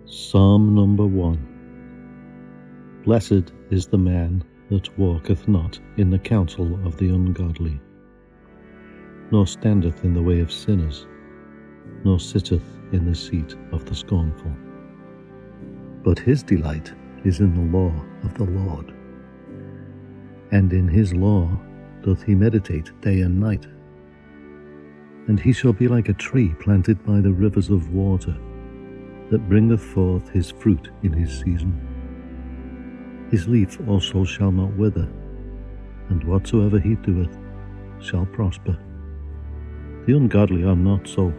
Psalm number 1. Blessed is the man that walketh not in the counsel of the ungodly, nor standeth in the way of sinners, nor sitteth in the seat of the scornful. But his delight is in the law of the Lord, and in his law doth he meditate day and night. And he shall be like a tree planted by the rivers of water, that bringeth forth his fruit in his season. His leaf also shall not wither, and whatsoever he doeth shall prosper. The ungodly are not so,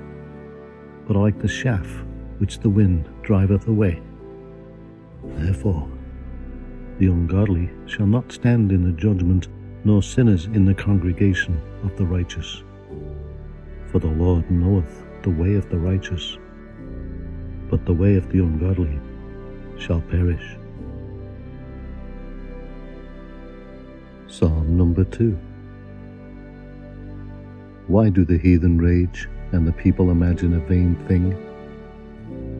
but are like the chaff which the wind driveth away. Therefore the ungodly shall not stand in the judgment, nor sinners in the congregation of the righteous. For the Lord knoweth the way of the righteous, but the way of the ungodly shall perish. Psalm number 2. Why do the heathen rage, and the people imagine a vain thing?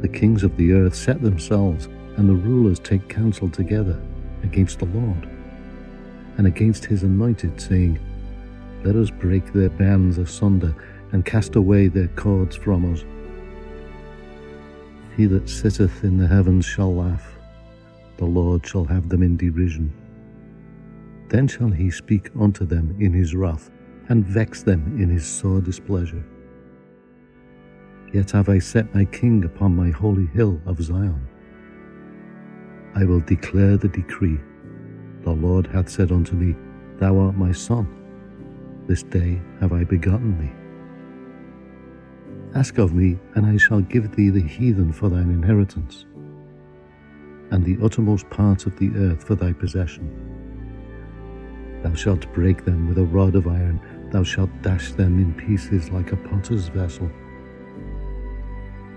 The kings of the earth set themselves, and the rulers take counsel together against the Lord, and against his anointed, saying, Let us break their bands asunder, and cast away their cords from us. He that sitteth in the heavens shall laugh, the Lord shall have them in derision. Then shall he speak unto them in his wrath, and vex them in his sore displeasure. Yet have I set my king upon my holy hill of Zion. I will declare the decree. The Lord hath said unto me, Thou art my son, this day have I begotten thee. Ask of me, and I shall give thee the heathen for thine inheritance, and the uttermost parts of the earth for thy possession. Thou shalt break them with a rod of iron, thou shalt dash them in pieces like a potter's vessel.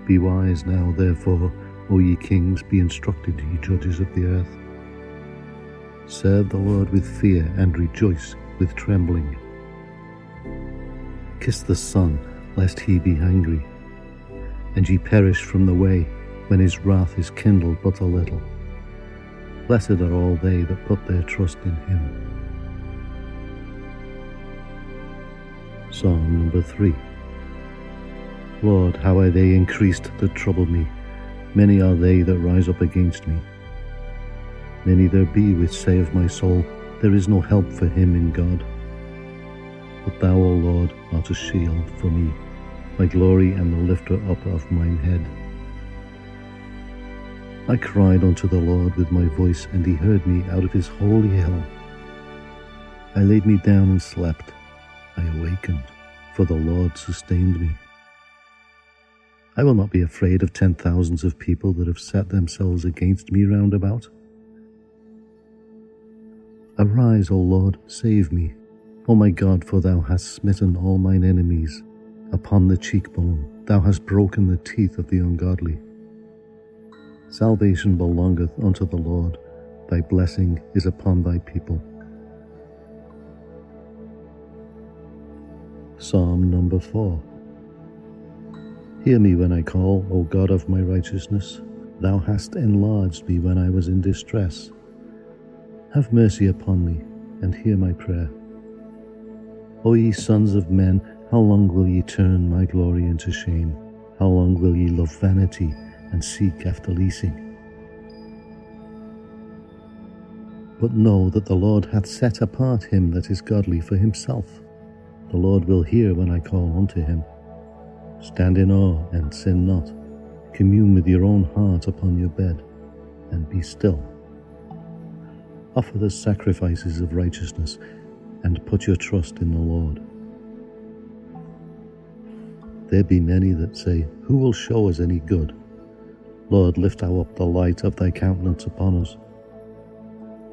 Be wise now, therefore, O ye kings, be instructed, ye judges of the earth. Serve the Lord with fear, and rejoice with trembling. Kiss the Son, lest he be angry, and ye perish from the way, when his wrath is kindled but a little. Blessed are all they that put their trust in him. Psalm number 3. Lord, how are they increased that trouble me? Many are they that rise up against me. Many there be which say of my soul, There is no help for him in God. But thou, O Lord, art a shield for me, my glory and the lifter up of mine head. I cried unto the Lord with my voice, and he heard me out of his holy hill. I laid me down and slept. I awakened, for the Lord sustained me. I will not be afraid of 10,000s of people that have set themselves against me round about. Arise, O Lord, save me. O my God, for thou hast smitten all mine enemies upon the cheekbone. Thou hast broken the teeth of the ungodly. Salvation belongeth unto the Lord. Thy blessing is upon thy people. Psalm number 4. Hear me when I call, O God of my righteousness. Thou hast enlarged me when I was in distress. Have mercy upon me, and hear my prayer. O ye sons of men, how long will ye turn my glory into shame? How long will ye love vanity, and seek after leasing? But know that the Lord hath set apart him that is godly for himself. The Lord will hear when I call unto him. Stand in awe and sin not. Commune with your own heart upon your bed, and be still. Offer the sacrifices of righteousness, and put your trust in the Lord. There be many that say, Who will show us any good? Lord, lift thou up the light of thy countenance upon us.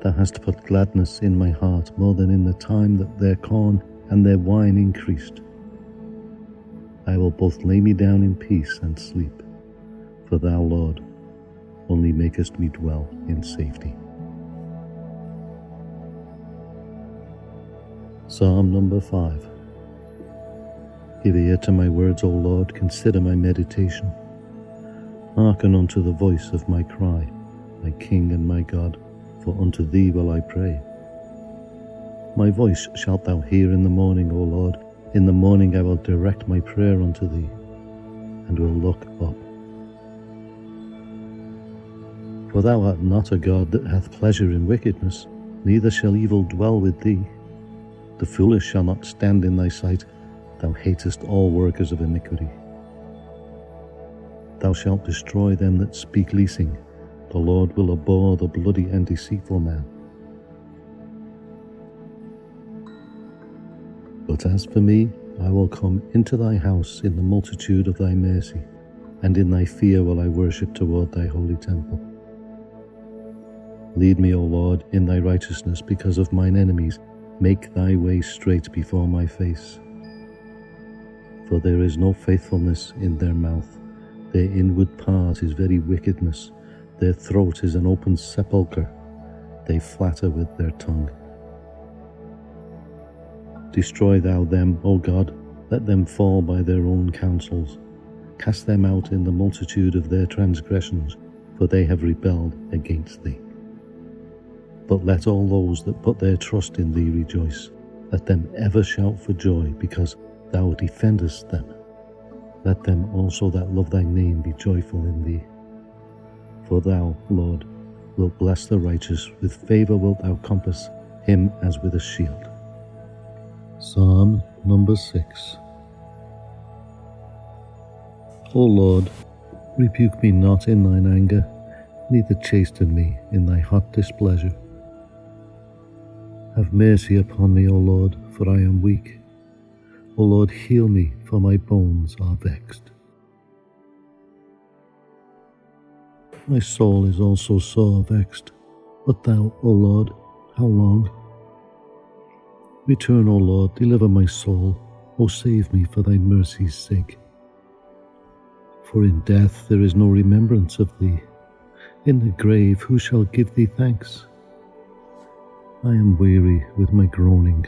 Thou hast put gladness in my heart more than in the time that their corn and their wine increased. I will both lay me down in peace and sleep, for thou, Lord, only makest me dwell in safety. Psalm number 5. Give ear to my words, O Lord, consider my meditation. Hearken unto the voice of my cry, my King and my God, for unto thee will I pray. My voice shalt thou hear in the morning, O Lord. In the morning I will direct my prayer unto thee, and will look up. For thou art not a God that hath pleasure in wickedness, neither shall evil dwell with thee. The foolish shall not stand in thy sight. Thou hatest all workers of iniquity. Thou shalt destroy them that speak leasing. The Lord will abhor the bloody and deceitful man. But as for me, I will come into thy house in the multitude of thy mercy, and in thy fear will I worship toward thy holy temple. Lead me, O Lord, in thy righteousness because of mine enemies. Make thy way straight before my face. For there is no faithfulness in their mouth. Their inward part is very wickedness. Their throat is an open sepulchre. They flatter with their tongue. Destroy thou them, O God. Let them fall by their own counsels. Cast them out in the multitude of their transgressions, for they have rebelled against thee. But let all those that put their trust in thee rejoice. Let them ever shout for joy, because thou defendest them. Let them also that love thy name be joyful in thee. For thou, Lord, wilt bless the righteous. With favour wilt thou compass him as with a shield. Psalm number 6. O Lord, rebuke me not in thine anger, neither chasten me in thy hot displeasure. Have mercy upon me, O Lord, for I am weak. O Lord, heal me, for my bones are vexed. My soul is also sore vexed. But thou, O Lord, how long? Return, O Lord, deliver my soul. O save me for thy mercy's sake. For in death there is no remembrance of thee. In the grave who shall give thee thanks? I am weary with my groaning.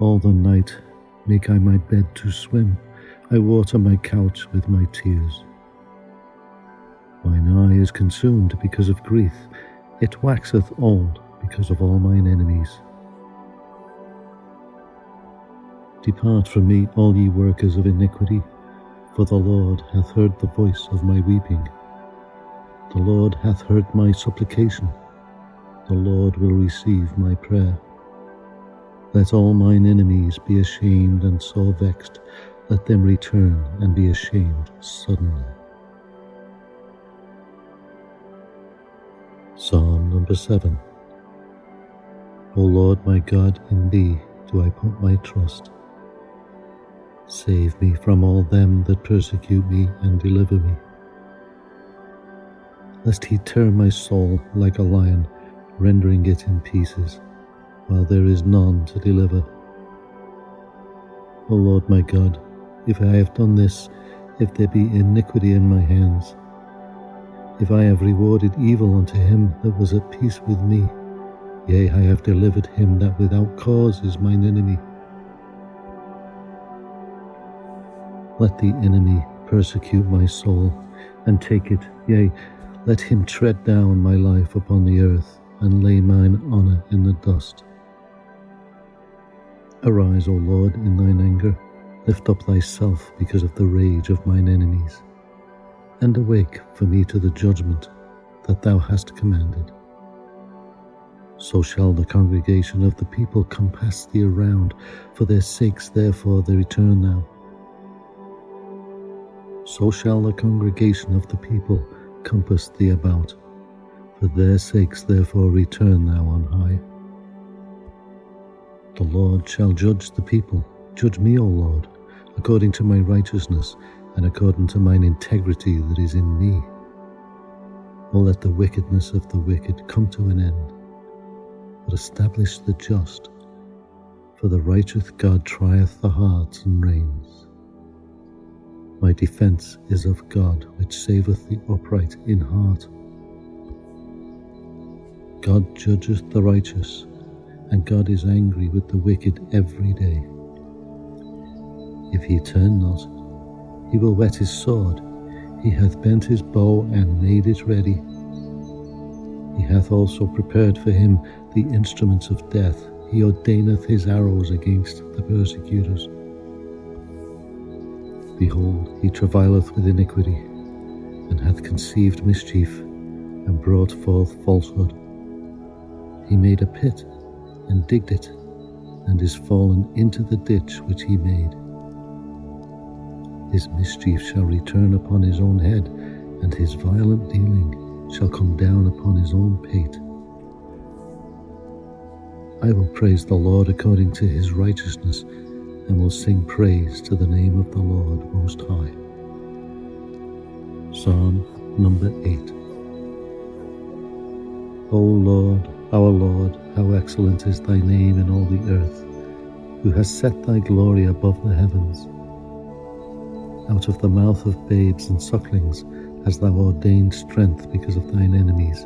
All the night make I my bed to swim. I water my couch with my tears. Mine eye is consumed because of grief. It waxeth old because of all mine enemies. Depart from me, all ye workers of iniquity, for the Lord hath heard the voice of my weeping. The Lord hath heard my supplication. The Lord will receive my prayer. Let all mine enemies be ashamed and sore vexed. Let them return and be ashamed suddenly. Psalm number 7. O Lord my God, in thee do I put my trust. Save me from all them that persecute me, and deliver me. Lest he tear my soul like a lion, rendering it in pieces, while there is none to deliver. O Lord my God, if I have done this, if there be iniquity in my hands, if I have rewarded evil unto him that was at peace with me, yea, I have delivered him that without cause is mine enemy. Let the enemy persecute my soul, and take it, yea, let him tread down my life upon the earth, and lay mine honour in the dust. Arise, O Lord, in thine anger, lift up thyself because of the rage of mine enemies, and awake for me to the judgment that thou hast commanded. So shall the congregation of the people compass thee around, for their sakes therefore they return now. So shall the congregation of the people compass thee about, for their sakes therefore return thou on high. The Lord shall judge the people. Judge me, O Lord, according to my righteousness, and according to mine integrity that is in me. O let the wickedness of the wicked come to an end, but establish the just, for the righteous God trieth the hearts and reins. My defence is of God, which saveth the upright in heart. God judgeth the righteous, and God is angry with the wicked every day. If he turn not, he will whet his sword. He hath bent his bow and made it ready. He hath also prepared for him the instruments of death. He ordaineth his arrows against the persecutors. Behold, he travaileth with iniquity, and hath conceived mischief, and brought forth falsehood. He made a pit, and digged it, and is fallen into the ditch which he made. His mischief shall return upon his own head, and his violent dealing shall come down upon his own pate. I will praise the Lord according to his righteousness, and will sing praise to the name of the Lord Most High. Psalm number 8. O Lord, our Lord, how excellent is thy name in all the earth, who has set thy glory above the heavens. Out of the mouth of babes and sucklings hast thou ordained strength because of thine enemies,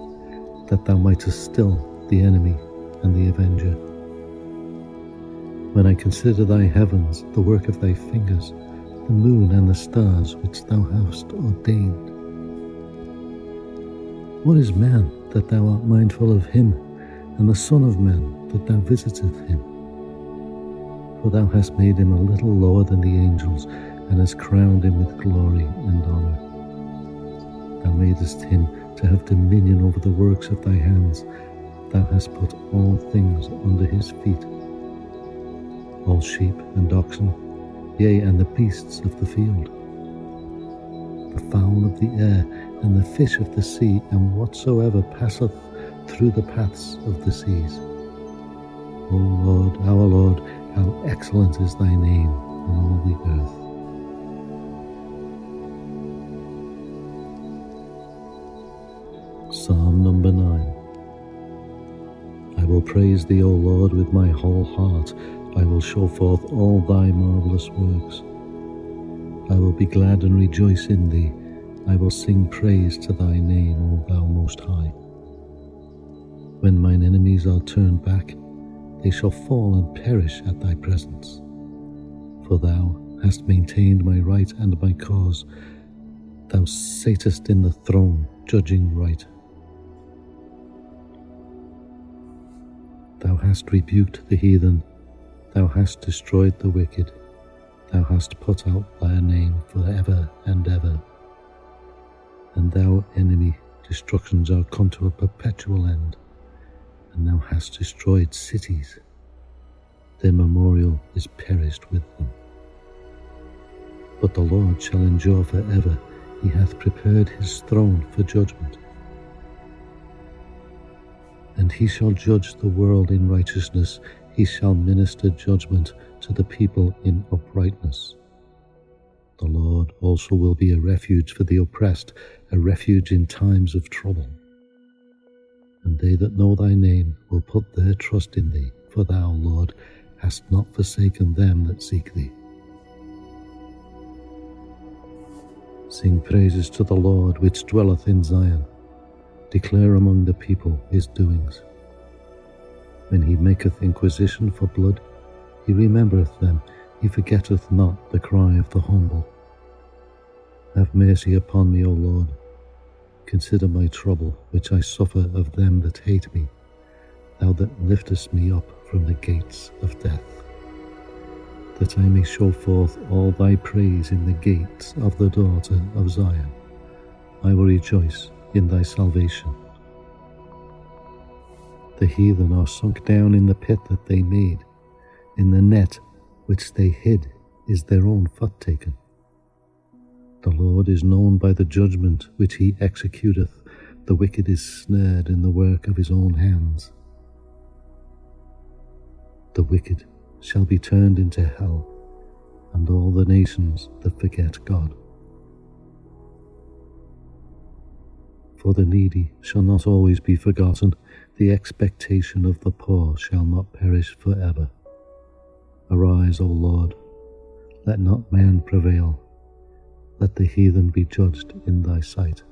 that thou mightest still the enemy and the avenger. When I consider thy heavens, the work of thy fingers, the moon and the stars which thou hast ordained. What is man that thou art mindful of him, and the Son of Man that thou visiteth him? For thou hast made him a little lower than the angels, and hast crowned him with glory and honour. Thou madest him to have dominion over the works of thy hands. Thou hast put all things under his feet, all sheep and oxen, yea, and the beasts of the field, the fowl of the air, and the fish of the sea, and whatsoever passeth through the paths of the seas. O Lord, our Lord, how excellent is thy name in all the earth. Psalm number 9. I will praise thee, O Lord, with my whole heart. I will show forth all thy marvellous works. I will be glad and rejoice in thee. I will sing praise to thy name, O thou Most High. When mine enemies are turned back, they shall fall and perish at thy presence. For thou hast maintained my right and my cause. Thou satest in the throne, judging right. Thou hast rebuked the heathen. Thou hast destroyed the wicked. Thou hast put out thy name for ever and ever. And thou, enemy, destructions are come to a perpetual end. And thou hast destroyed cities. Their memorial is perished with them. But the Lord shall endure forever. He hath prepared his throne for judgment. And he shall judge the world in righteousness. He shall minister judgment to the people in uprightness. The Lord also will be a refuge for the oppressed, a refuge in times of trouble. And they that know thy name will put their trust in thee, for thou, Lord, hast not forsaken them that seek thee. Sing praises to the Lord which dwelleth in Zion. Declare among the people his doings. When he maketh inquisition for blood, he remembereth them. He forgetteth not the cry of the humble. Have mercy upon me, O Lord. Consider my trouble, which I suffer of them that hate me, thou that liftest me up from the gates of death, that I may show forth all thy praise in the gates of the daughter of Zion. I will rejoice in thy salvation. The heathen are sunk down in the pit that they made. In the net which they hid is their own foot taken. The Lord is known by the judgment which he executeth. The wicked is snared in the work of his own hands. The wicked shall be turned into hell, and all the nations that forget God. For the needy shall not always be forgotten. The expectation of the poor shall not perish forever. Arise, O Lord, let not man prevail. Let the heathen be judged in thy sight.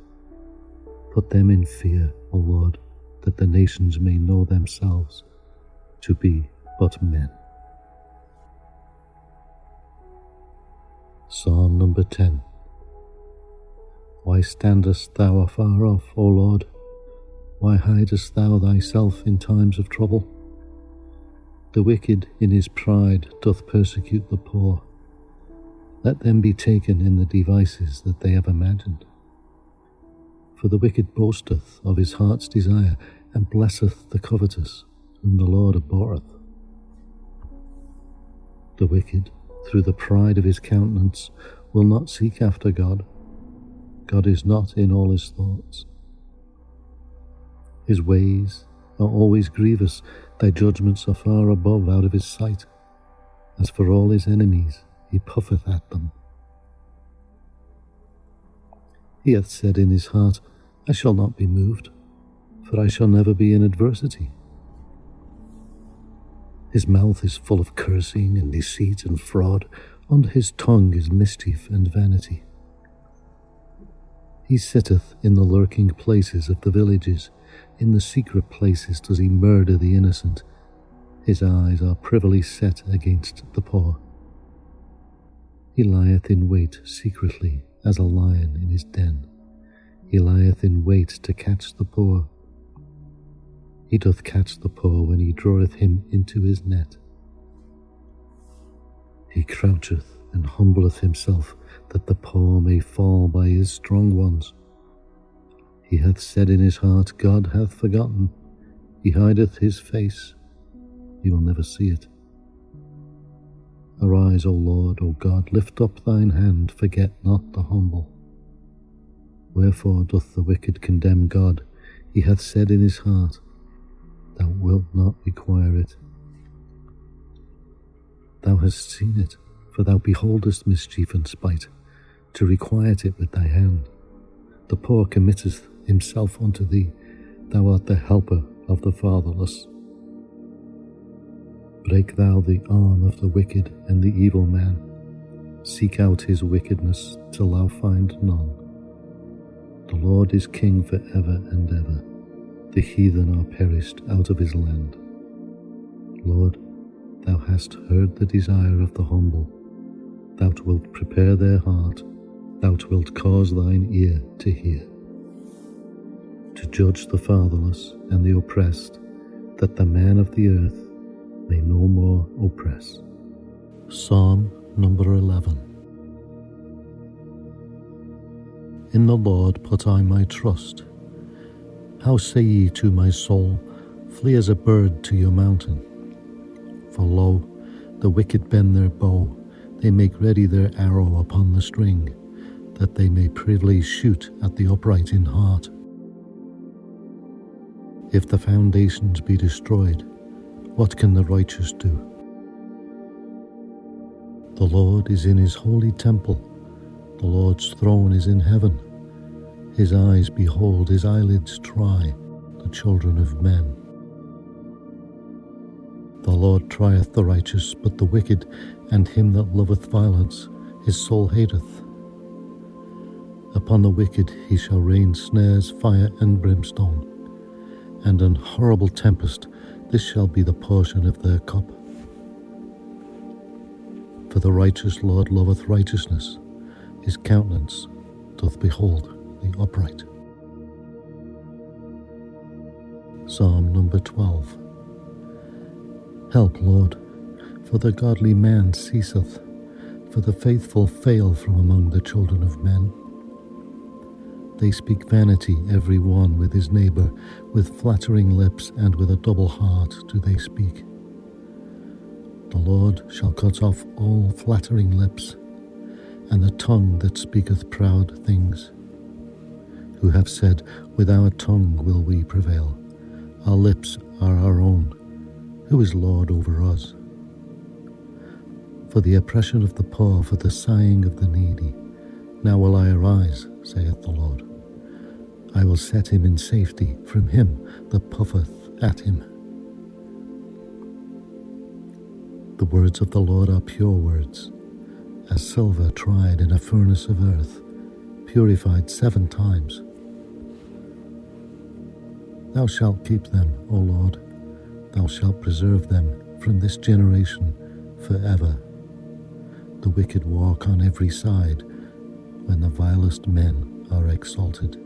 Put them in fear, O Lord, that the nations may know themselves to be but men. Psalm number 10. Why standest thou afar off, O Lord? Why hidest thou thyself in times of trouble? The wicked in his pride doth persecute the poor. Let them be taken in the devices that they have imagined. For the wicked boasteth of his heart's desire, and blesseth the covetous, whom the Lord abhorreth. The wicked, through the pride of his countenance, will not seek after God. God is not in all his thoughts. His ways are always grievous, thy judgments are far above out of his sight. As for all his enemies, he puffeth at them. He hath said in his heart, I shall not be moved, for I shall never be in adversity. His mouth is full of cursing and deceit and fraud. Under his tongue is mischief and vanity. He sitteth in the lurking places of the villages. In the secret places does he murder the innocent. His eyes are privily set against the poor. He lieth in wait secretly as a lion in his den. He lieth in wait to catch the poor. He doth catch the poor when he draweth him into his net. He croucheth and humbleth himself, that the poor may fall by his strong ones. He hath said in his heart, God hath forgotten. He hideth his face. He will never see it. Arise, O Lord, O God, lift up thine hand, forget not the humble. Wherefore doth the wicked condemn God? He hath said in his heart, Thou wilt not require it. Thou hast seen it, for thou beholdest mischief and spite, to requite it with thy hand. The poor committeth himself unto thee. Thou art the helper of the fatherless. Break thou the arm of the wicked and the evil man. Seek out his wickedness till thou find none. The Lord is king for ever and ever. The heathen are perished out of his land. Lord, thou hast heard the desire of the humble. Thou wilt prepare their heart. Thou wilt cause thine ear to hear. To judge the fatherless and the oppressed, that the man of the earth may no more oppress. Psalm number 11. In the Lord put I my trust. How say ye to my soul, Flee as a bird to your mountain? For lo, the wicked bend their bow, they make ready their arrow upon the string, that they may privily shoot at the upright in heart. If the foundations be destroyed, what can the righteous do? The Lord is in his holy temple. The Lord's throne is in heaven. His eyes behold, his eyelids try, the children of men. The Lord trieth the righteous, but the wicked, and him that loveth violence, his soul hateth. Upon the wicked he shall rain snares, fire, and brimstone, and an horrible tempest. This shall be the portion of their cup. For the righteous Lord loveth righteousness, his countenance doth behold the upright. Psalm number 12. Help, Lord, for the godly man ceaseth, for the faithful fail from among the children of men. They speak vanity every one with his neighbour, with flattering lips and with a double heart do they speak. The Lord shall cut off all flattering lips, and the tongue that speaketh proud things. Who have said, With our tongue will we prevail. Our lips are our own. Who is Lord over us? For the oppression of the poor, for the sighing of the needy. Now will I arise, saith the Lord. I will set him in safety from him that puffeth at him. The words of the Lord are pure words, as silver tried in a furnace of earth, purified 7 times. Thou shalt keep them, O Lord, thou shalt preserve them from this generation forever. The wicked walk on every side, when the vilest men are exalted.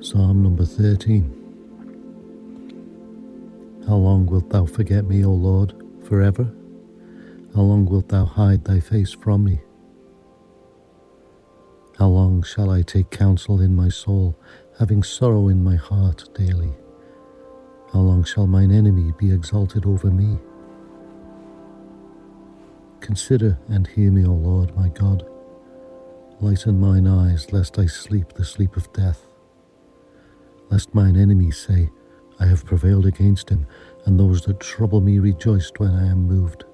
Psalm number 13. How long wilt thou forget me, O Lord, forever? How long wilt thou hide thy face from me? How long shall I take counsel in my soul, having sorrow in my heart daily? How long shall mine enemy be exalted over me? Consider and hear me, O Lord, my God. Lighten mine eyes, lest I sleep the sleep of death. Lest mine enemies say, I have prevailed against him, and those that trouble me rejoiced when I am moved.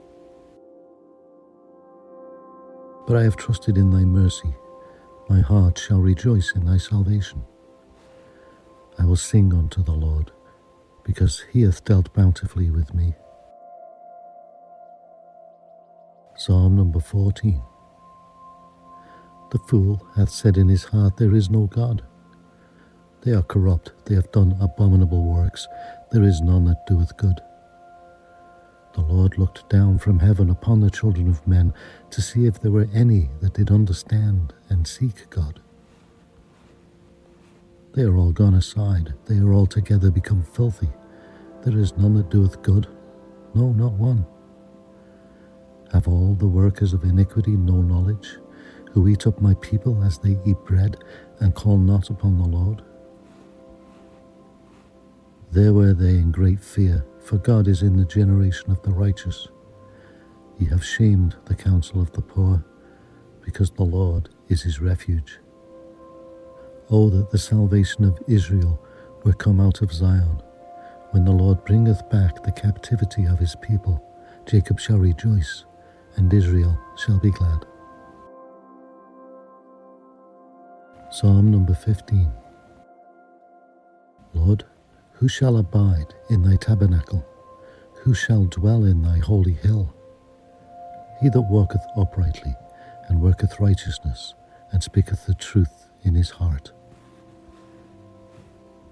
But I have trusted in thy mercy. My heart shall rejoice in thy salvation. I will sing unto the Lord, because he hath dealt bountifully with me. Psalm number 14. The fool hath said in his heart, there is no God. They are corrupt, they have done abominable works, there is none that doeth good. The Lord looked down from heaven upon the children of men to see if there were any that did understand and seek God. They are all gone aside, they are altogether become filthy. There is none that doeth good, no, not one. Have all the workers of iniquity no knowledge, who eat up my people as they eat bread, and call not upon the Lord? There were they in great fear, for God is in the generation of the righteous. Ye have shamed the counsel of the poor, because the Lord is his refuge. Oh, that the salvation of Israel were come out of Zion. When the Lord bringeth back the captivity of his people, Jacob shall rejoice, and Israel shall be glad. Psalm number 15. Lord, who shall abide in thy tabernacle? Who shall dwell in thy holy hill? He that walketh uprightly, and worketh righteousness, and speaketh the truth in his heart.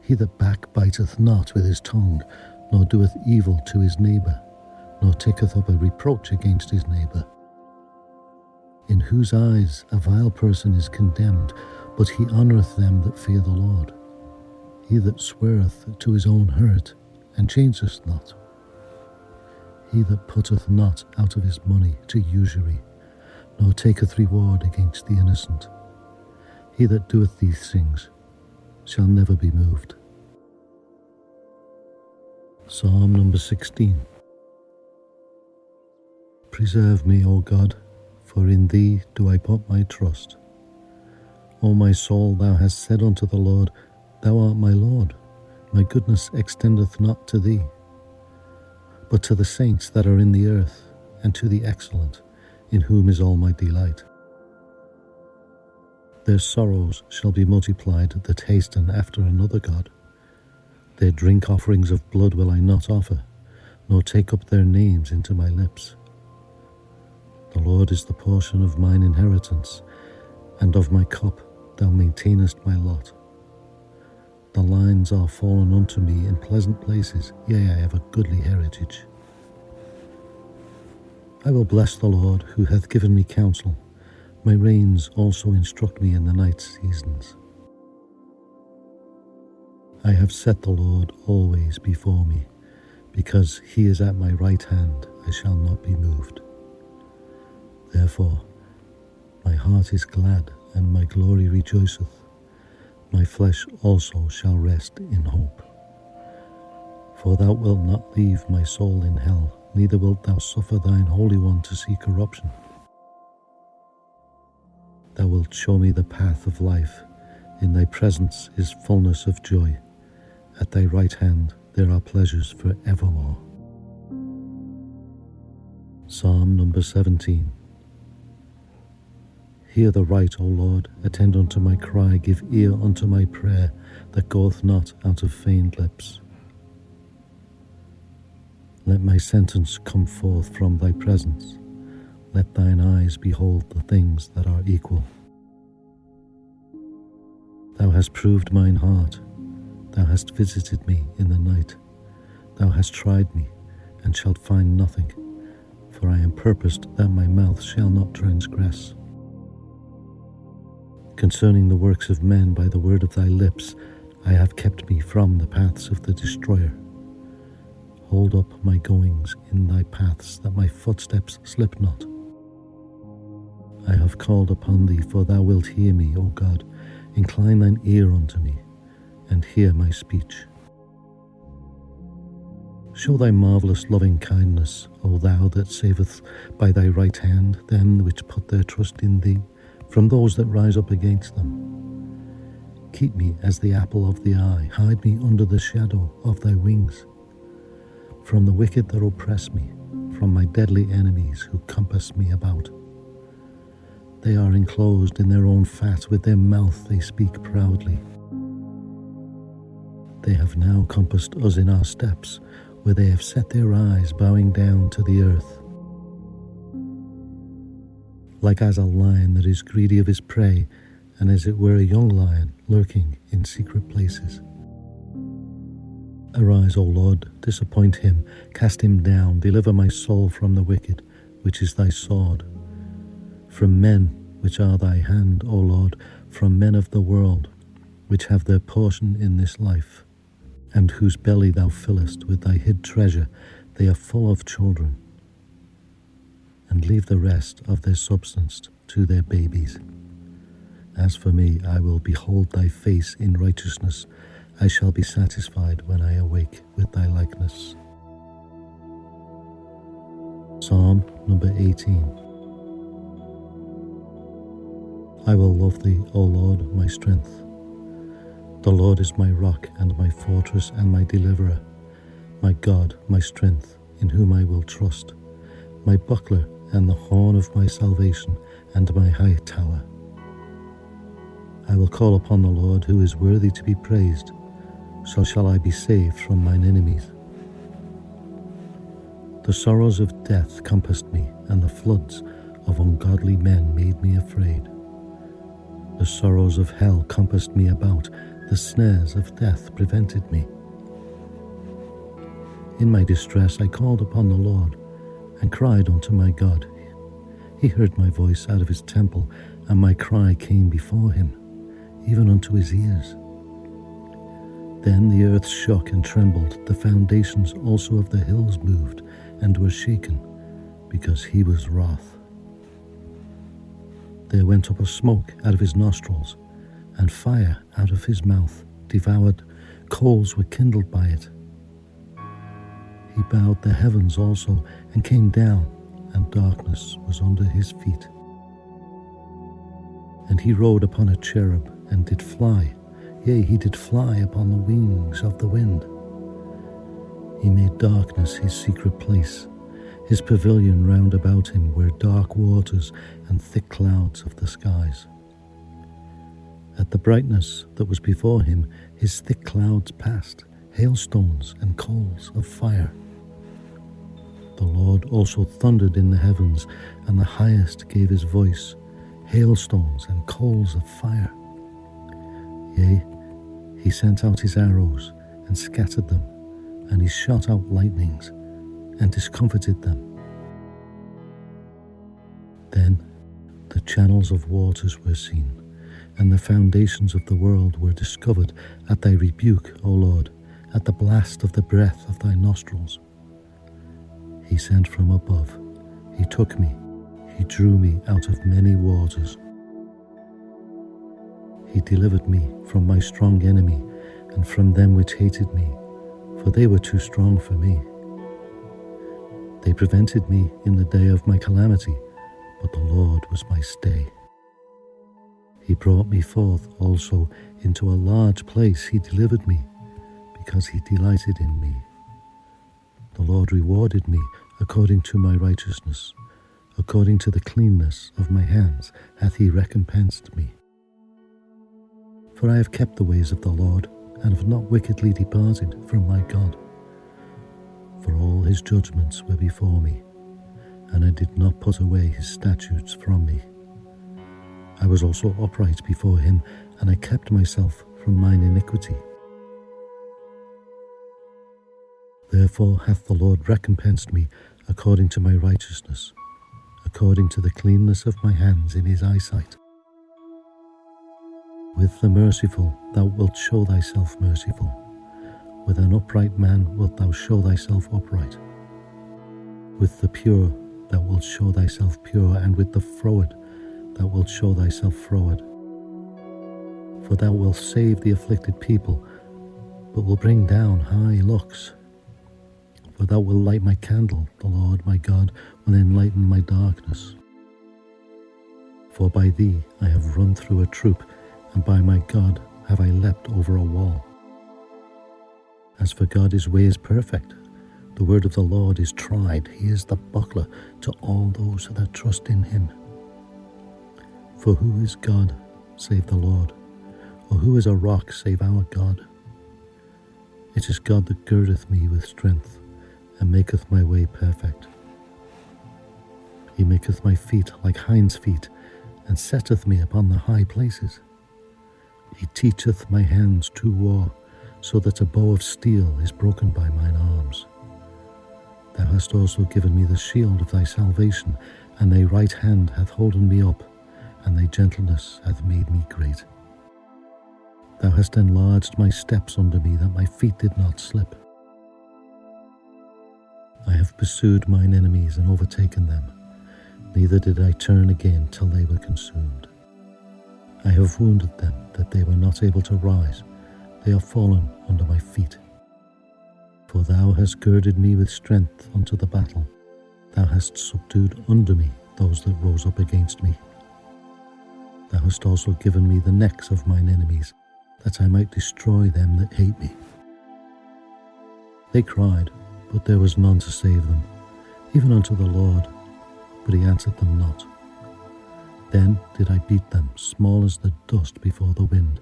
He that backbiteth not with his tongue, nor doeth evil to his neighbour, nor taketh up a reproach against his neighbour. In whose eyes a vile person is condemned, but he honoureth them that fear the Lord. He that sweareth to his own hurt, and changeth not. He that putteth not out of his money to usury, nor taketh reward against the innocent. He that doeth these things shall never be moved. Psalm number 16. Preserve me, O God, for in thee do I put my trust. O my soul, thou hast said unto the Lord, Thou art my Lord, my goodness extendeth not to thee, but to the saints that are in the earth, and to the excellent, in whom is all my delight. Their sorrows shall be multiplied that hasten after another God. Their drink offerings of blood will I not offer, nor take up their names into my lips. The Lord is the portion of mine inheritance, and of my cup thou maintainest my lot. The lines are fallen unto me in pleasant places, yea, I have a goodly heritage. I will bless the Lord, who hath given me counsel. My reins also instruct me in the night seasons. I have set the Lord always before me. Because he is at my right hand, I shall not be moved. Therefore, my heart is glad, and my glory rejoiceth. My flesh also shall rest in hope. For thou wilt not leave my soul in hell, neither wilt thou suffer thine Holy One to see corruption. Thou wilt show me the path of life. In thy presence is fullness of joy. At thy right hand there are pleasures for evermore. Psalm number 17. Hear the right, O Lord, attend unto my cry, give ear unto my prayer, that goeth not out of feigned lips. Let my sentence come forth from thy presence. Let thine eyes behold the things that are equal. Thou hast proved mine heart. Thou hast visited me in the night. Thou hast tried me, and shalt find nothing, for I am purposed that my mouth shall not transgress. Concerning the works of men by the word of thy lips, I have kept me from the paths of the destroyer. Hold up my goings in thy paths, that my footsteps slip not. I have called upon thee, for thou wilt hear me, O God. Incline thine ear unto me, and hear my speech. Show thy marvellous loving kindness, O thou that saveth by thy right hand them which put their trust in thee, from those that rise up against them. Keep me as the apple of the eye, hide me under the shadow of thy wings. From the wicked that oppress me, from my deadly enemies who compass me about. They are enclosed in their own fat, with their mouth they speak proudly. They have now compassed us in our steps, where they have set their eyes, bowing down to the earth. Like as a lion that is greedy of his prey, and as it were a young lion lurking in secret places. Arise, O Lord, disappoint him, cast him down, deliver my soul from the wicked, which is thy sword. From men which are thy hand, O Lord, from men of the world, which have their portion in this life, and whose belly thou fillest with thy hid treasure, they are full of children, and leave the rest of their substance to their babies. As for me, I will behold thy face in righteousness. I shall be satisfied when I awake with thy likeness. Psalm number 18. I will love thee, O Lord, my strength. The Lord is my rock and my fortress and my deliverer, my God, my strength, in whom I will trust, my buckler and the horn of my salvation and my high tower. I will call upon the Lord, who is worthy to be praised. So shall I be saved from mine enemies. The sorrows of death compassed me, and the floods of ungodly men made me afraid. The sorrows of hell compassed me about, the snares of death prevented me. In my distress I called upon the Lord, and cried unto my God. He heard my voice out of his temple, and my cry came before him, even unto his ears. Then the earth shook and trembled, the foundations also of the hills moved and were shaken, because he was wroth. There went up a smoke out of his nostrils, and fire out of his mouth devoured, coals were kindled by it. He bowed the heavens also, and came down, and darkness was under his feet. And he rode upon a cherub, and did fly, yea, he did fly upon the wings of the wind. He made darkness his secret place. His pavilion round about him were dark waters and thick clouds of the skies. At the brightness that was before him, his thick clouds passed, hailstones and coals of fire. The Lord also thundered in the heavens, and the highest gave his voice, hailstones and coals of fire. Yea, he sent out his arrows and scattered them, and he shot out lightnings and discomfited them. Then the channels of waters were seen, and the foundations of the world were discovered at thy rebuke, O Lord, at the blast of the breath of thy nostrils. He sent from above, he took me, he drew me out of many waters. He delivered me from my strong enemy, and from them which hated me, for they were too strong for me. They prevented me in the day of my calamity, but the Lord was my stay. He brought me forth also into a large place. He delivered me, because he delighted in me. The Lord rewarded me according to my righteousness, according to the cleanness of my hands hath he recompensed me. For I have kept the ways of the Lord, and have not wickedly departed from my God. For all his judgments were before me, and I did not put away his statutes from me. I was also upright before him, and I kept myself from mine iniquity. Therefore hath the Lord recompensed me according to my righteousness, according to the cleanness of my hands in his eyesight. With the merciful thou wilt show thyself merciful. With an upright man wilt thou show thyself upright. With the pure thou wilt show thyself pure, and with the froward thou wilt show thyself froward. For thou wilt save the afflicted people, but will bring down high looks. For thou wilt light my candle, the Lord my God will enlighten my darkness. For by thee I have run through a troop, and by my God have I leapt over a wall. As for God, his way is perfect. The word of the Lord is tried. He is the buckler to all those that trust in him. For who is God save the Lord? Or who is a rock save our God? It is God that girdeth me with strength, and maketh my way perfect. He maketh my feet like hinds' feet, and setteth me upon the high places. He teacheth my hands to war, so that a bow of steel is broken by mine arms. Thou hast also given me the shield of thy salvation, and thy right hand hath holden me up, and thy gentleness hath made me great. Thou hast enlarged my steps under me, that my feet did not slip. I have pursued mine enemies and overtaken them, neither did I turn again till they were consumed. I have wounded them, that they were not able to rise. They are fallen under my feet. For thou hast girded me with strength unto the battle. Thou hast subdued under me those that rose up against me. Thou hast also given me the necks of mine enemies, that I might destroy them that hate me. They cried, but there was none to save them, even unto the Lord, but he answered them not. Then did I beat them, small as the dust before the wind.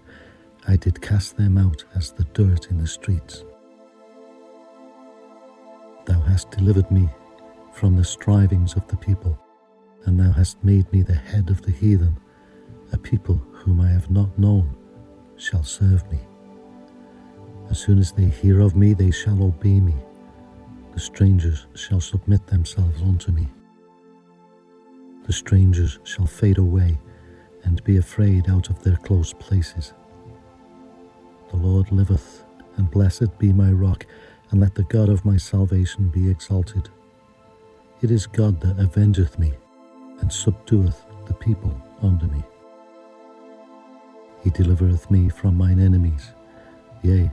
I did cast them out as the dirt in the streets. Thou hast delivered me from the strivings of the people, and thou hast made me the head of the heathen. A people whom I have not known shall serve me. As soon as they hear of me, they shall obey me. The strangers shall submit themselves unto me. The strangers shall fade away and be afraid out of their close places. The Lord liveth, and blessed be my rock, and let the God of my salvation be exalted. It is God that avengeth me, and subdueth the people under me. He delivereth me from mine enemies. Yea,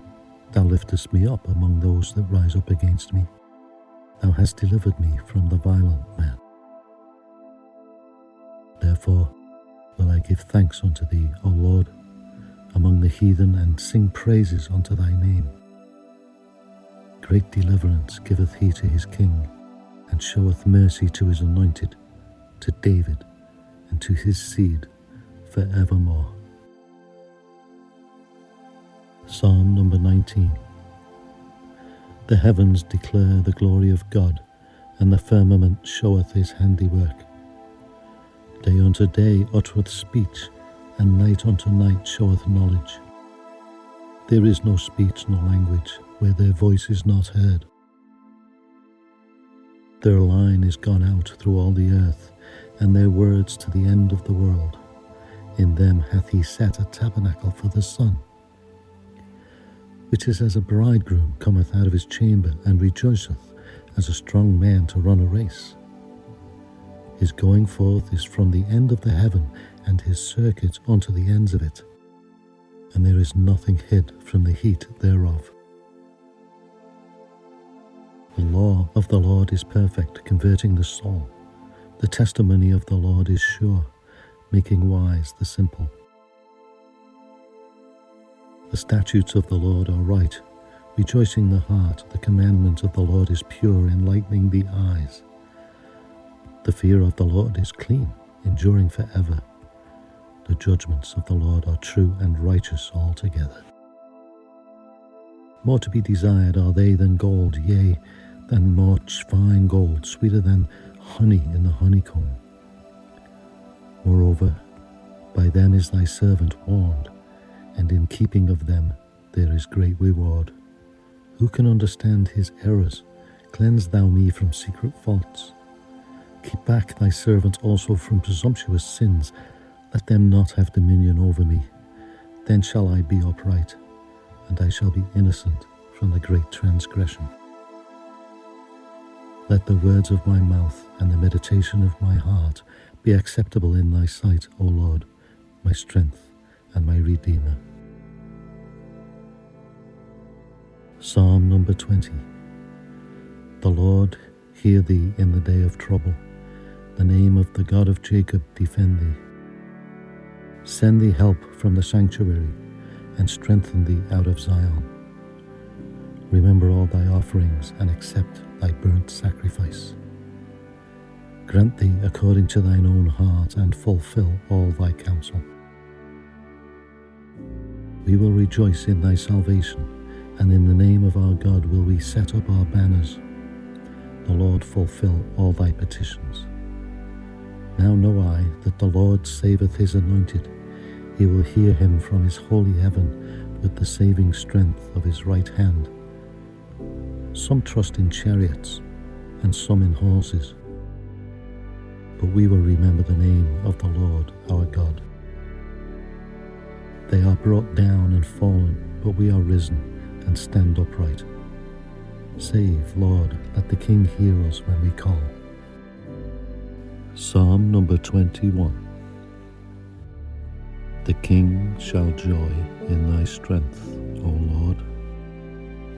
thou liftest me up among those that rise up against me. Thou hast delivered me from the violent man. Therefore will I give thanks unto thee, O Lord, among the heathen, and sing praises unto thy name. Great deliverance giveth he to his king, and showeth mercy to his anointed, to David, and to his seed for evermore. Psalm number 19. The heavens declare the glory of God, and the firmament showeth his handiwork. Day unto day uttereth speech, and night unto night showeth knowledge. There is no speech nor language, where their voice is not heard. Their line is gone out through all the earth, and their words to the end of the world. In them hath he set a tabernacle for the sun, which is as a bridegroom cometh out of his chamber, and rejoiceth as a strong man to run a race. His going forth is from the end of the heaven, and his circuit unto the ends of it. And there is nothing hid from the heat thereof. The law of the Lord is perfect, converting the soul. The testimony of the Lord is sure, making wise the simple. The statutes of the Lord are right, rejoicing the heart. The commandment of the Lord is pure, enlightening the eyes. The fear of the Lord is clean, enduring forever. The judgments of the Lord are true and righteous altogether. More to be desired are they than gold, yea, than much fine gold, sweeter than honey in the honeycomb. Moreover, by them is thy servant warned, and in keeping of them there is great reward. Who can understand his errors? Cleanse thou me from secret faults. Keep back thy servant also from presumptuous sins. Let them not have dominion over me. Then shall I be upright, and I shall be innocent from the great transgression. Let the words of my mouth and the meditation of my heart be acceptable in thy sight, O Lord, my strength and my Redeemer. Psalm number 20. The Lord hear thee in the day of trouble. The name of the God of Jacob defend thee. Send thee help from the sanctuary, and strengthen thee out of Zion. Remember all thy offerings, and accept thy burnt sacrifice. Grant thee according to thine own heart, and fulfill all thy counsel. We will rejoice in thy salvation, and in the name of our God will we set up our banners. The Lord fulfill all thy petitions. Now know I that the Lord saveth his anointed. He will hear him from his holy heaven with the saving strength of his right hand. Some trust in chariots, and some in horses. But we will remember the name of the Lord our God. They are brought down and fallen, but we are risen and stand upright. Save, Lord, let the King hear us when we call. Psalm number 21. The King shall joy in thy strength, O Lord,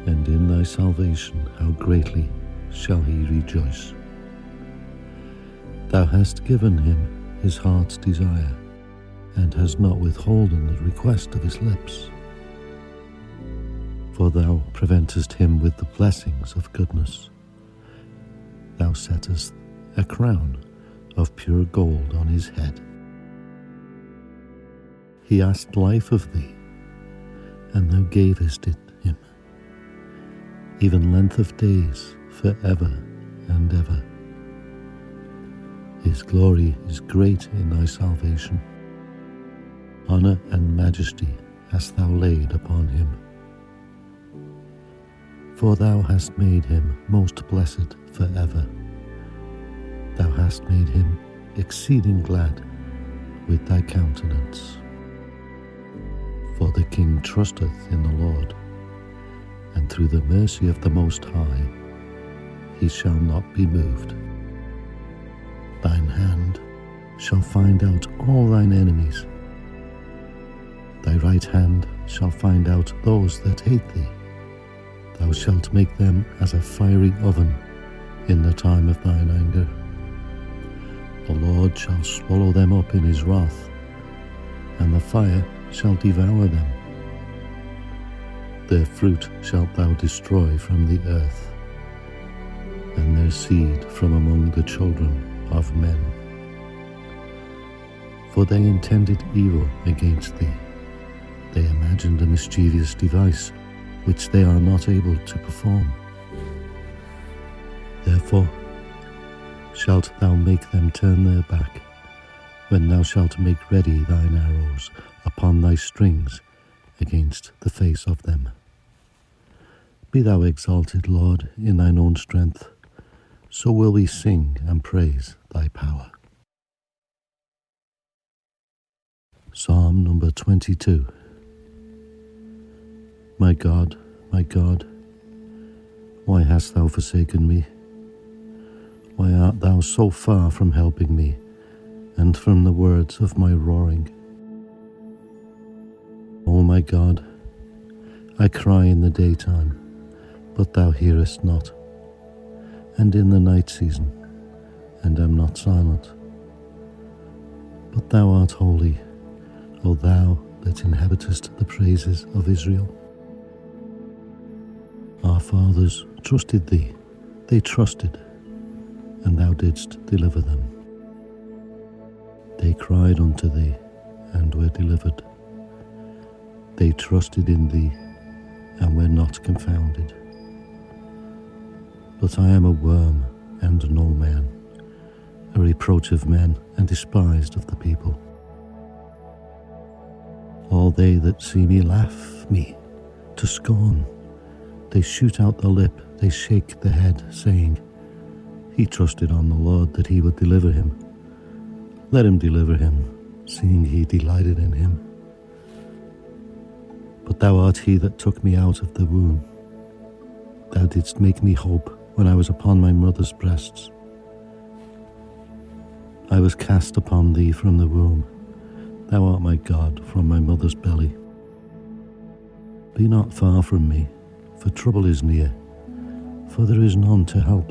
and in thy salvation how greatly shall he rejoice. Thou hast given him his heart's desire, and hast not withholden the request of his lips. For thou preventest him with the blessings of goodness. Thou settest a crown of pure gold on his head. He asked life of thee, and thou gavest it him, even length of days for ever and ever. His glory is great in thy salvation. Honour and majesty hast thou laid upon him. For thou hast made him most blessed for ever. Thou hast made him exceeding glad with thy countenance. For the King trusteth in the Lord, and through the mercy of the Most High he shall not be moved. Thine hand shall find out all thine enemies. Thy right hand shall find out those that hate thee. Thou shalt make them as a fiery oven in the time of thine anger. The Lord shall swallow them up in his wrath, and the fire shall devour them. Their fruit shalt thou destroy from the earth, and their seed from among the children of men. For they intended evil against thee. They imagined a mischievous device, which they are not able to perform. Therefore shalt thou make them turn their back, when thou shalt make ready thine arrows upon thy strings against the face of them. Be thou exalted, Lord, in thine own strength, so will we sing and praise thy power. Psalm number 22. My God, why hast thou forsaken me? Why art thou so far from helping me, and from the words of my roaring? O my God, I cry in the daytime, but thou hearest not, and in the night season, and am not silent. But thou art holy, O thou that inhabitest the praises of Israel. Our fathers trusted thee, they trusted, and thou didst deliver them. They cried unto thee, and were delivered. They trusted in thee, and were not confounded. But I am a worm and no man, a reproach of men, and despised of the people. All they that see me laugh me to scorn. They shoot out the lip, they shake the head, saying, He trusted on the Lord that he would deliver him. Let him deliver him, seeing he delighted in him. But thou art he that took me out of the womb. Thou didst make me hope when I was upon my mother's breasts. I was cast upon thee from the womb. Thou art my God from my mother's belly. Be not far from me, for trouble is near, for there is none to help.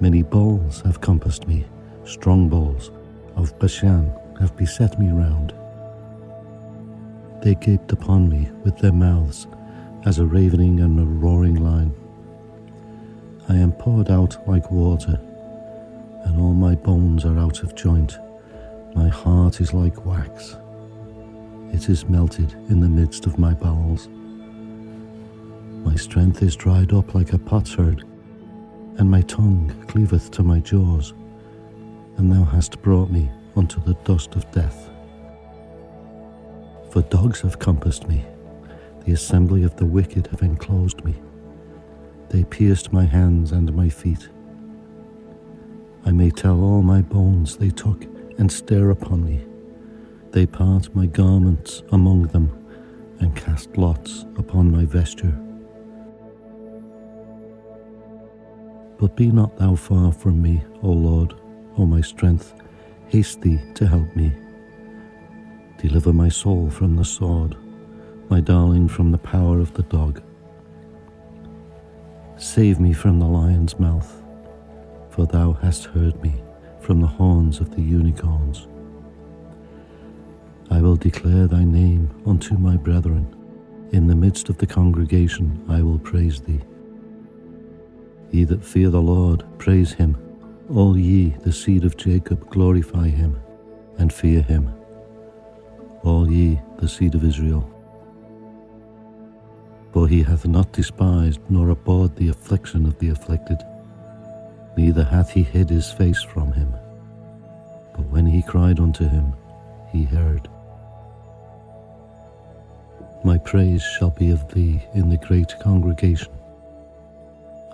Many bulls have compassed me, strong bulls of Bashan have beset me round. They gaped upon me with their mouths as a ravening and a roaring lion. I am poured out like water, and all my bones are out of joint. My heart is like wax. It is melted in the midst of my bowels. My strength is dried up like a potsherd, and my tongue cleaveth to my jaws. And thou hast brought me unto the dust of death. For dogs have compassed me, the assembly of the wicked have enclosed me. They pierced my hands and my feet. I may tell all my bones they took and stare upon me. They part my garments among them and cast lots upon my vesture. But be not thou far from me, O Lord, O my strength, haste thee to help me. Deliver my soul from the sword, my darling from the power of the dog. Save me from the lion's mouth, for thou hast heard me from the horns of the unicorns. I will declare thy name unto my brethren. In the midst of the congregation I will praise thee. Ye that fear the Lord, praise him. All ye, the seed of Jacob, glorify him, and fear him. All ye, the seed of Israel. For he hath not despised nor abhorred the affliction of the afflicted, neither hath he hid his face from him. But when he cried unto him, he heard. My praise shall be of thee in the great congregation.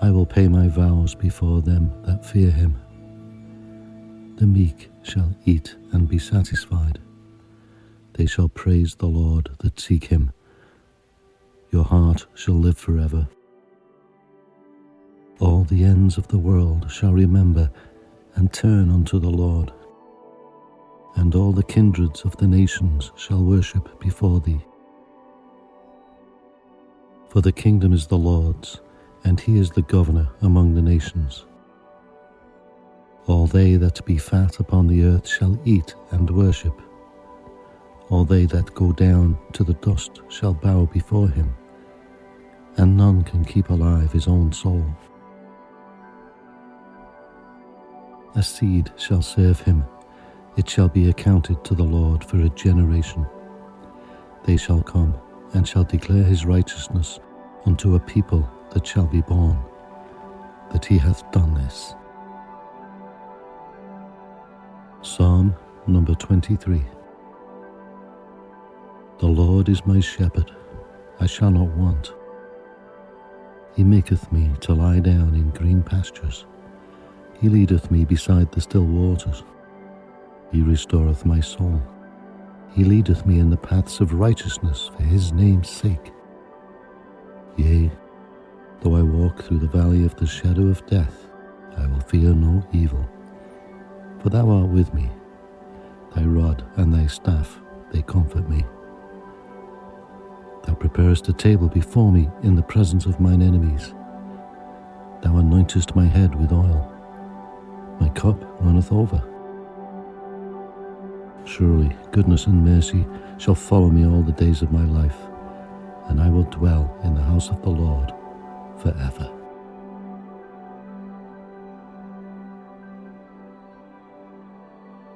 I will pay my vows before them that fear him. The meek shall eat and be satisfied. They shall praise the Lord that seek him. Your heart shall live forever. All the ends of the world shall remember and turn unto the Lord, and all the kindreds of the nations shall worship before thee. For the kingdom is the Lord's, and he is the governor among the nations. All they that be fat upon the earth shall eat and worship. All they that go down to the dust shall bow before him, and none can keep alive his own soul. A seed shall serve him, it shall be accounted to the Lord for a generation. They shall come and shall declare his righteousness unto a people that shall be born, that he hath done this. Psalm number 23. The Lord is my shepherd, I shall not want. He maketh me to lie down in green pastures. He leadeth me beside the still waters. He restoreth my soul. He leadeth me in the paths of righteousness for his name's sake. Yea, though I walk through the valley of the shadow of death, I will fear no evil. For thou art with me. Thy rod and thy staff, they comfort me. Thou preparest a table before me in the presence of mine enemies. Thou anointest my head with oil. My cup runneth over. Surely goodness and mercy shall follow me all the days of my life, and I will dwell in the house of the Lord forever.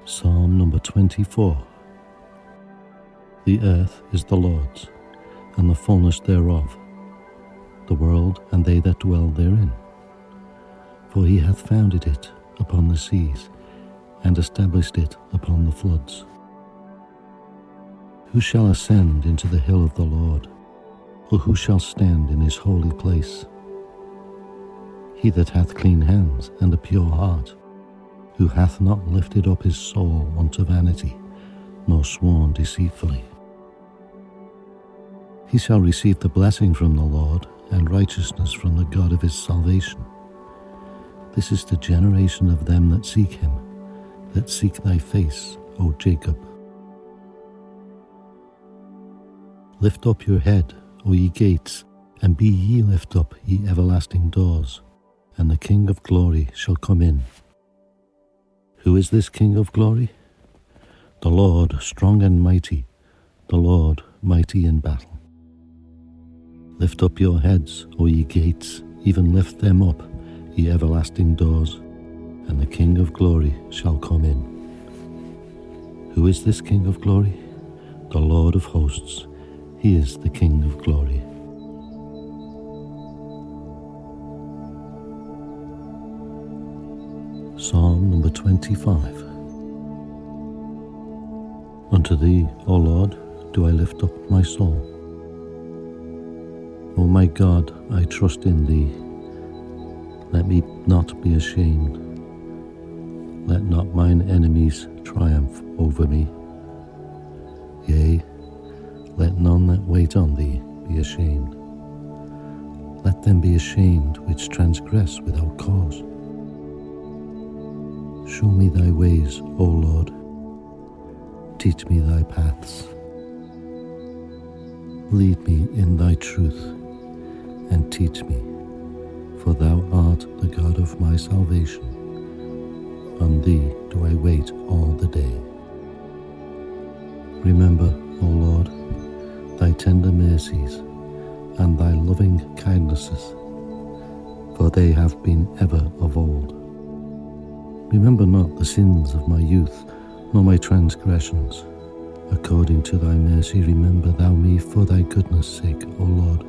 Psalm number 24. The earth is the Lord's, and the fullness thereof, the world and they that dwell therein. For he hath founded it upon the seas, and established it upon the floods. Who shall ascend into the hill of the Lord, or who shall stand in his holy place? He that hath clean hands and a pure heart, who hath not lifted up his soul unto vanity, nor sworn deceitfully. He shall receive the blessing from the Lord, and righteousness from the God of his salvation. This is the generation of them that seek him, that seek thy face, O Jacob. Lift up your head, O ye gates, and be ye lift up, ye everlasting doors, and the King of glory shall come in. Who is this King of glory? The Lord strong and mighty, the Lord mighty in battle. Lift up your heads, O ye gates, even lift them up, ye everlasting doors, and the King of glory shall come in. Who is this King of glory? The Lord of hosts, he is the King of glory. Psalm number 25. Unto thee, O Lord, do I lift up my soul. O my God, I trust in thee. Let me not be ashamed. Let not mine enemies triumph over me. Yea, let none that wait on thee be ashamed. Let them be ashamed which transgress without cause. Show me thy ways, O Lord. Teach me thy paths. Lead me in thy truth, and teach me, for thou art the God of my salvation. On thee do I wait all the day. Remember, O Lord, thy tender mercies and thy loving kindnesses, for they have been ever of old. Remember not the sins of my youth, nor my transgressions. According to thy mercy remember thou me for thy goodness' sake, O Lord.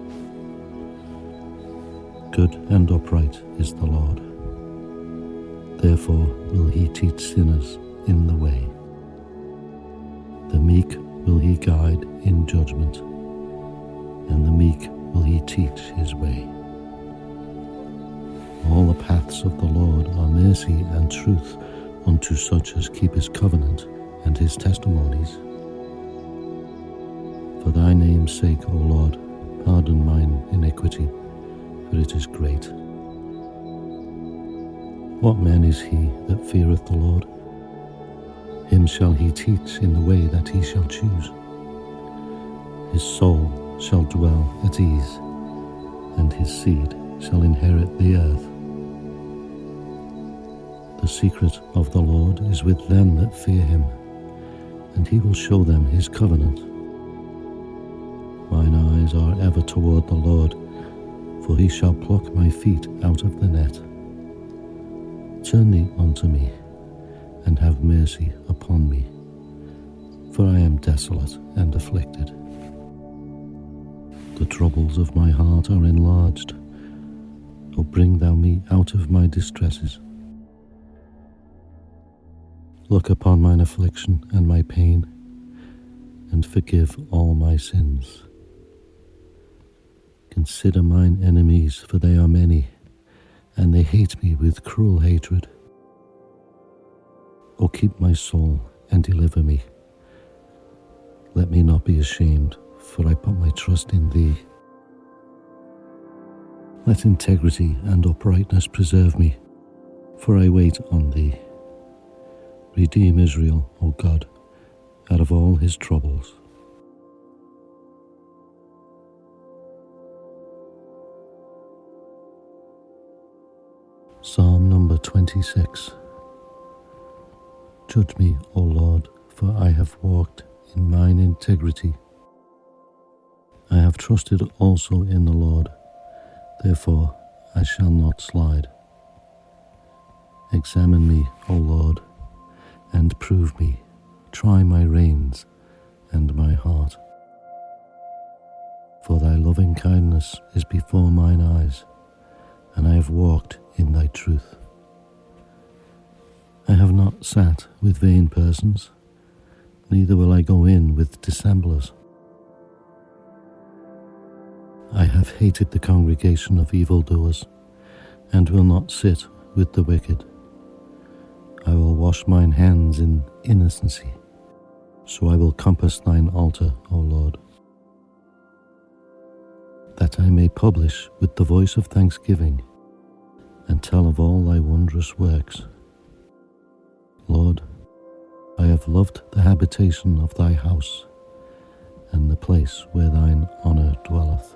Good and upright is the Lord. Therefore will he teach sinners in the way. The meek will he guide in judgment, and the meek will he teach his way. All the paths of the Lord are mercy and truth unto such as keep his covenant and his testimonies. For thy name's sake, O Lord, pardon mine iniquity, for it is great. What man is he that feareth the Lord? Him shall he teach in the way that he shall choose. His soul shall dwell at ease, and his seed shall inherit the earth. The secret of the Lord is with them that fear him, and he will show them his covenant. Mine eyes are ever toward the Lord, for he shall pluck my feet out of the net. Turn thee unto me, and have mercy upon me, for I am desolate and afflicted. The troubles of my heart are enlarged. O bring thou me out of my distresses. Look upon mine affliction and my pain, and forgive all my sins. Consider mine enemies, for they are many, and they hate me with cruel hatred. O keep my soul and deliver me. Let me not be ashamed, for I put my trust in thee. Let integrity and uprightness preserve me, for I wait on thee. Redeem Israel, O God, out of all his troubles. Psalm number 26. Judge me, O Lord, for I have walked in mine integrity. I have trusted also in the Lord, therefore I shall not slide. Examine me, O Lord, and prove me. Try my reins and my heart. For thy loving kindness is before mine eyes, and I have walked in thy truth. I have not sat with vain persons, neither will I go in with dissemblers. I have hated the congregation of evildoers, and will not sit with the wicked. I will wash mine hands in innocency, so I will compass thine altar, O Lord. that I may publish with the voice of thanksgiving and tell of all thy wondrous works. Lord, I have loved the habitation of thy house and the place where thine honour dwelleth.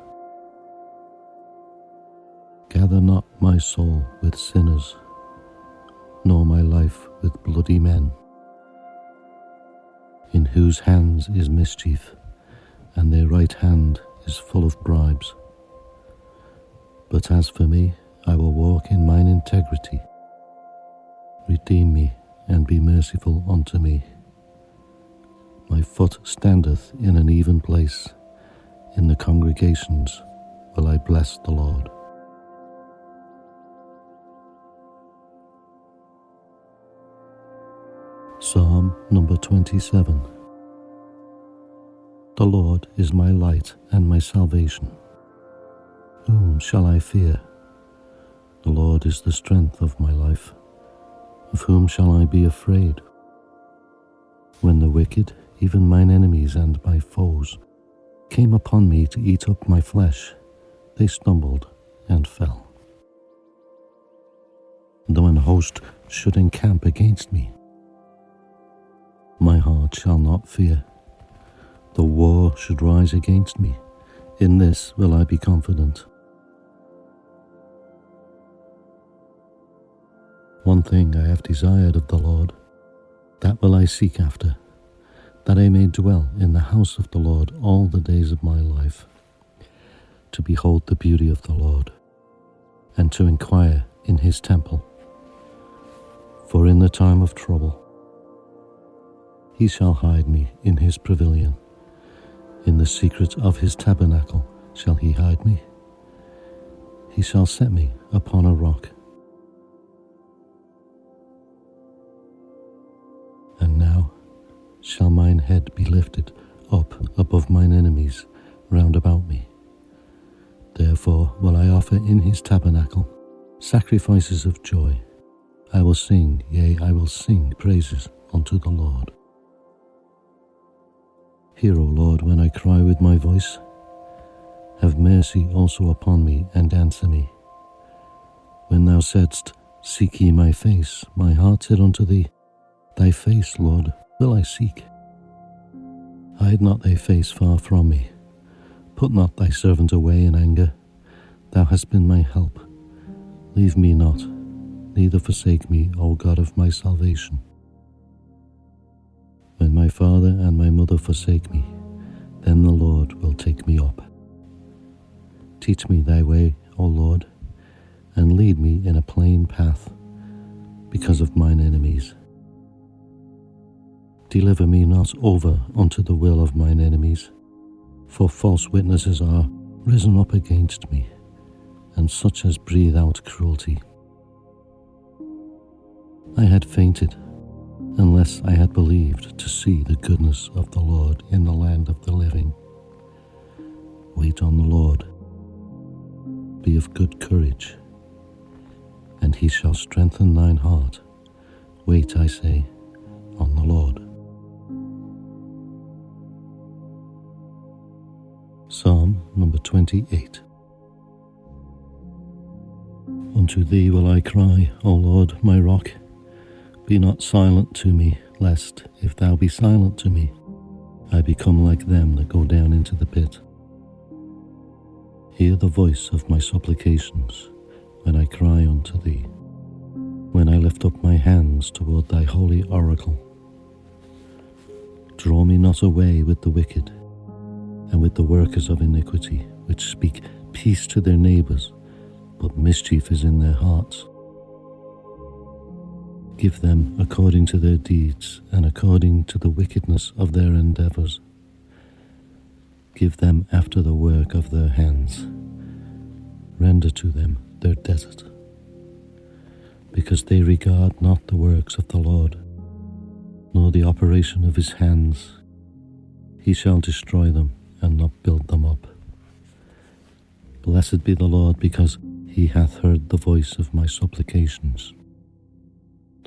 Gather not my soul with sinners, nor my life with bloody men, in whose hands is mischief, and their right hand is full of bribes. But as for me, I will walk in mine integrity. Redeem me, and be merciful unto me. My foot standeth in an even place. In the congregations will I bless the Lord. Psalm number 27. The Lord is my light and my salvation. Whom shall I fear? The Lord is the strength of my life. Of whom shall I be afraid? When the wicked, even mine enemies and my foes, came upon me to eat up my flesh, they stumbled and fell. Though an host should encamp against me, my heart shall not fear. Though war should rise against me, in this will I be confident. One thing I have desired of the Lord, that will I seek after, that I may dwell in the house of the Lord all the days of my life, to behold the beauty of the Lord, and to inquire in his temple. For in the time of trouble he shall hide me in his pavilion. In the secret of his tabernacle shall he hide me. He shall set me upon a rock. And now shall mine head be lifted up above mine enemies round about me. Therefore will I offer in his tabernacle sacrifices of joy. I will sing, yea, I will sing praises unto the Lord. Hear, O Lord, when I cry with my voice. Have mercy also upon me, and answer me. When thou saidst, Seek ye my face, my heart said unto thee, Thy face, Lord, will I seek. Hide not thy face far from me. Put not thy servant away in anger. Thou hast been my help. Leave me not, neither forsake me, O God of my salvation. When my father and my mother forsake me, then the Lord will take me up. Teach me thy way, O Lord, and lead me in a plain path, because of mine enemies. Deliver me not over unto the will of mine enemies, for false witnesses are risen up against me, and such as breathe out cruelty. I had fainted, unless I had believed to see the goodness of the Lord in the land of the living. Wait on the Lord. Be of good courage, and he shall strengthen thine heart. Wait, I say, on the Lord. Psalm number 28. Unto thee will I cry, O Lord, my rock. Be not silent to me, lest, if thou be silent to me, I become like them that go down into the pit. Hear the voice of my supplications when I cry unto thee, when I lift up my hands toward thy holy oracle. Draw me not away with the wicked, and with the workers of iniquity, which speak peace to their neighbours, but mischief is in their hearts. Give them according to their deeds, and according to the wickedness of their endeavours. Give them after the work of their hands. Render to them their desert. Because they regard not the works of the Lord, nor the operation of his hands. He shall destroy them, and not build them up. Blessed be the Lord, because he hath heard the voice of my supplications.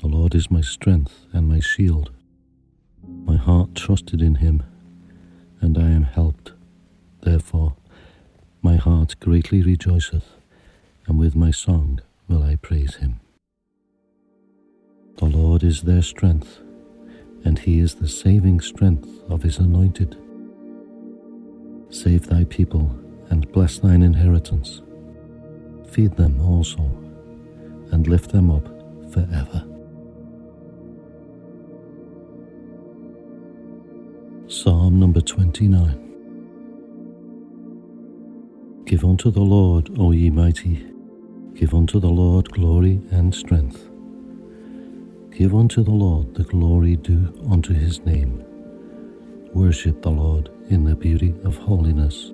The Lord is my strength and my shield. My heart trusted in him, and I am helped. Therefore My heart greatly rejoiceth, and with my song will I praise him. The Lord is their strength, and he is the saving strength of his anointed. Save thy people, and bless thine inheritance. Feed them also, and lift them up forever. Psalm number 29. Give unto the Lord, O ye mighty, give unto the Lord glory and strength. Give unto the Lord the glory due unto his name. Worship the Lord in the beauty of holiness.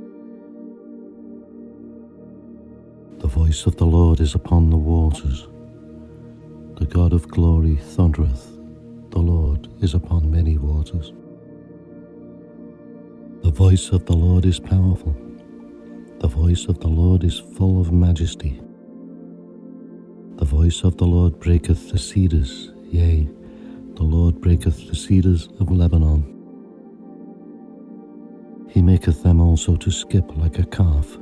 The voice of the Lord is upon the waters. The God of glory thundereth. The Lord is upon many waters. The voice of the Lord is powerful. The voice of the Lord is full of majesty. The voice of the Lord breaketh the cedars, yea, the Lord breaketh the cedars of Lebanon. He maketh them also to skip like a calf,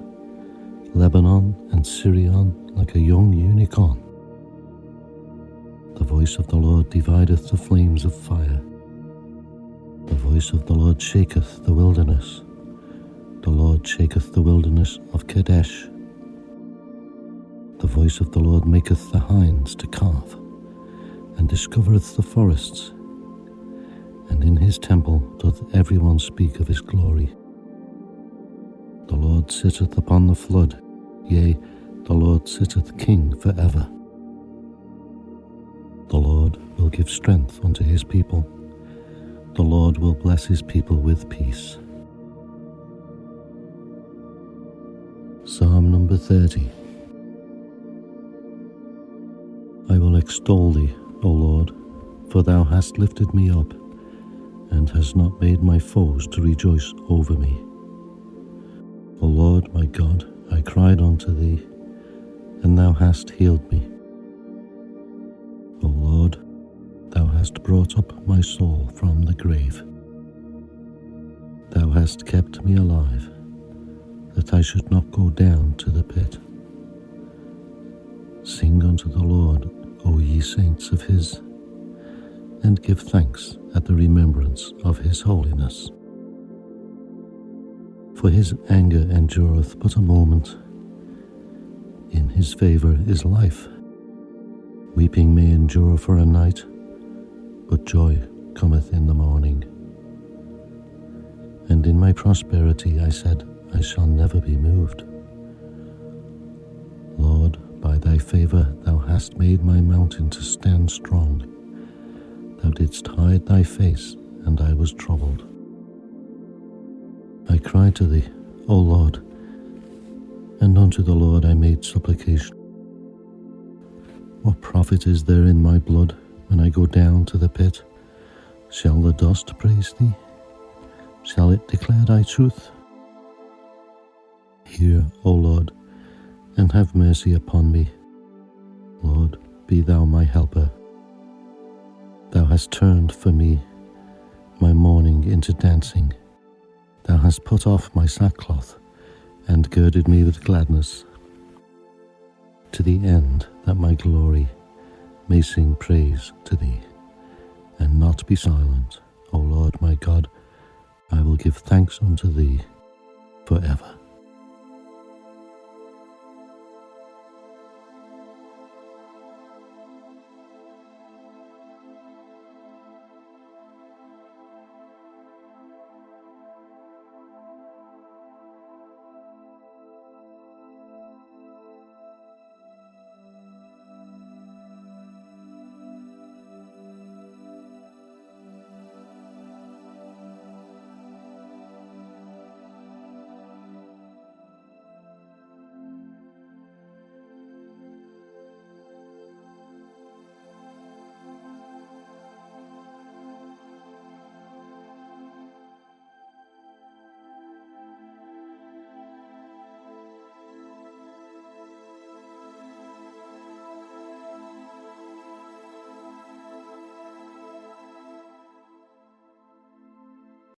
Lebanon and Sirion like a young unicorn. The voice of the Lord divideth the flames of fire. The voice of the Lord shaketh the wilderness. The Lord shaketh the wilderness of Kadesh. The voice of the Lord maketh the hinds to calve, and discovereth the forests. And in his temple doth every one speak of his glory. The Lord sitteth upon the flood, yea, the Lord sitteth king forever. The Lord will give strength unto his people. The Lord will bless his people with peace. Psalm number 30. I will extol thee, O Lord, for thou hast lifted me up, and hast not made my foes to rejoice over me. O Lord my God, I cried unto thee, and thou hast healed me. O Lord, thou hast brought up my soul from the grave. Thou hast kept me alive, that I should not go down to the pit. Sing unto the Lord, O ye saints of his, and give thanks at the remembrance of his holiness. For his anger endureth but a moment. In his favour is life. Weeping may endure for a night, but joy cometh in the morning. And in my prosperity I said, I shall never be moved. Lord, by thy favour thou hast made my mountain to stand strong. Thou didst hide thy face, and I was troubled. I cried to thee, O Lord, and unto the Lord I made supplication. What profit is there in my blood when I go down to the pit? Shall the dust praise thee? Shall it declare thy truth? Hear, O Lord, and have mercy upon me. Lord, be thou my helper. Thou hast turned for me my mourning into dancing. Thou hast put off my sackcloth, and girded me with gladness, to the end that my glory may sing praise to thee, and not be silent. O Lord my God, I will give thanks unto thee forever.